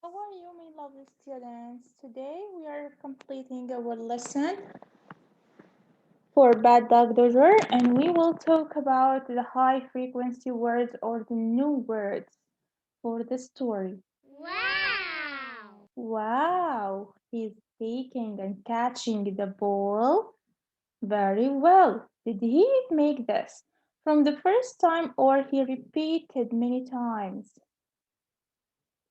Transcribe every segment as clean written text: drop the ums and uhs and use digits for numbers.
How are you, my lovely students? Today we are completing our lesson for Bad Dog Dozer, and we will talk about the high frequency words or the new words for the story. Wow! Wow, he's taking and catching the ball very well. Did he make this from the first time or he repeated many times?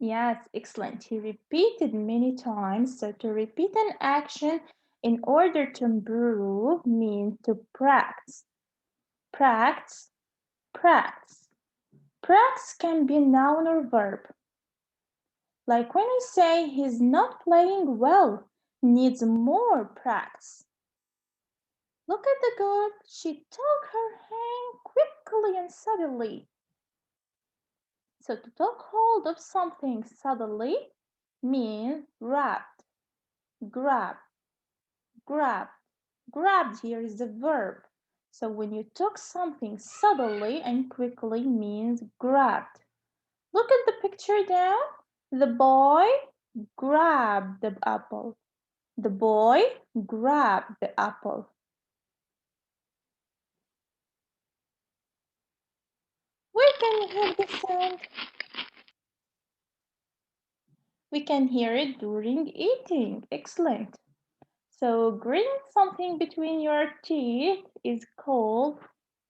Yes, excellent. He repeated many times. So to repeat an action in order to improve means to practice. Practice, practice. Practice can be a noun or verb. Like when I say he's not playing well, needs more practice. Look at the girl. She took her hand quickly and suddenly. So to take hold of something suddenly means grab, grab. Grabbed here is a verb. So when you took something suddenly and quickly means grabbed. Look at the picture down. The boy grabbed the apple. The boy grabbed the apple. Where can you hear the sound? We can hear it during eating. Excellent. So gritting something between your teeth is called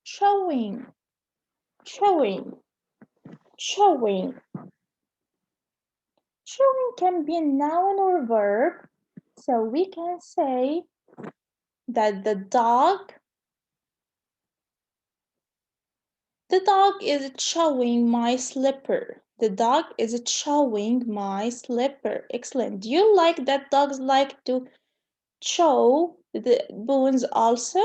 chewing. Chewing. Chewing. Chewing can be a noun or verb, so we can say that the dog is chewing my slipper. The dog is chewing my slipper. Excellent. Do you like that dogs like to chew the bones also?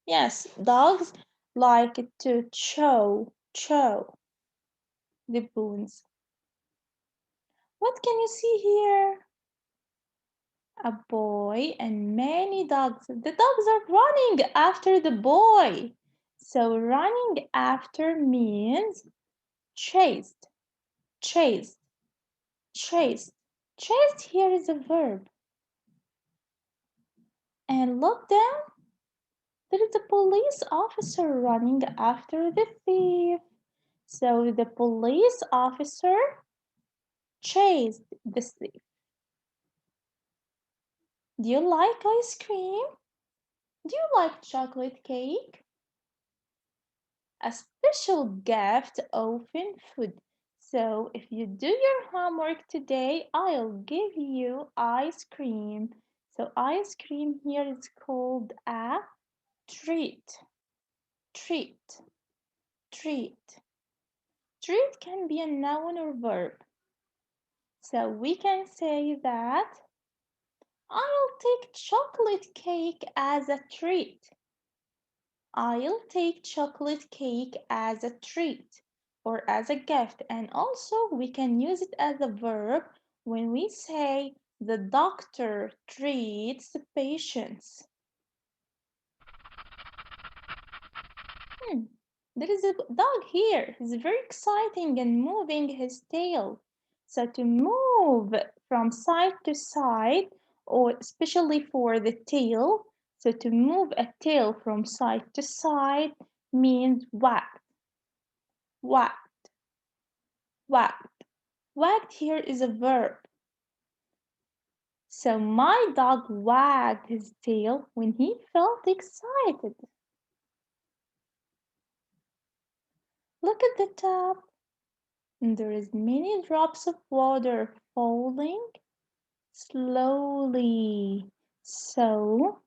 Yes, dogs like to chew the bones. What can you see here? A boy and many dogs. The dogs are running after the boy. So running after means chased, chased, chased. Chased here is a verb. And look down. There is a police officer running after the thief. So the police officer chased the thief. Do you like ice cream? Do you like chocolate cake? A special gift open food. So if you do your homework today, I'll give you ice cream. So ice cream here is called a treat. Treat. Treat. Treat can be a noun or verb. So we can say that I'll take chocolate cake as a treat. I'll take chocolate cake as a treat or as a gift. And also, we can use it as a verb when we say the doctor treats the patients. Hmm, there is a dog here. He's very exciting and moving his tail. So to move from side to side, or especially for the tail, so to move a tail from side to side means wag, wag, wagged. Wagged here is a verb. So my dog wagged his tail when he felt excited. Look at the top. There is many drops of water falling slowly. So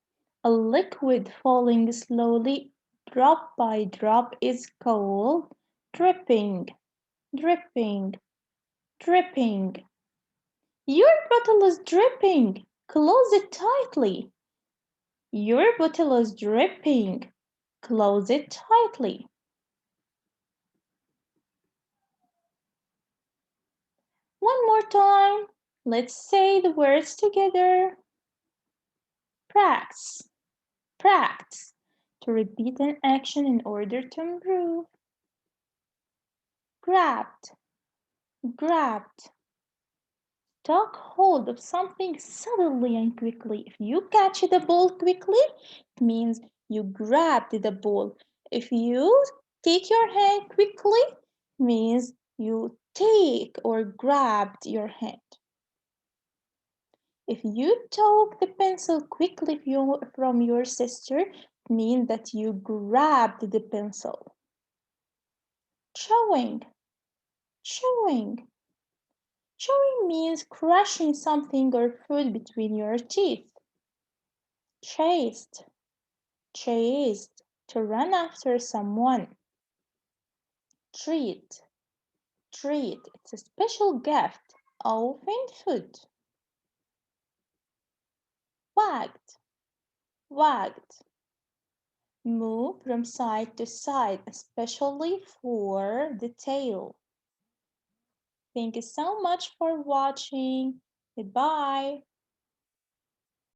a liquid falling slowly drop by drop is called dripping, dripping, dripping. Your bottle is dripping. Close it tightly. Your bottle is dripping. Close it tightly. One more time. Let's say the words together. Practice. Practice. To repeat an action in order to improve. Grabbed. Grabbed. took hold of something suddenly and quickly. If you catch the ball quickly, it means you grabbed the ball. If you take your hand quickly, it means you take or grabbed your hand. If you took the pencil quickly from your sister, it means that you grabbed the pencil. Chewing, chewing. Chewing means crushing something or food between your teeth. Chased, chased, to run after someone. Treat, treat, it's a special gift, often food. Wagged, wagged. Move from side to side, especially for the tail. Thank you so much for watching. Goodbye.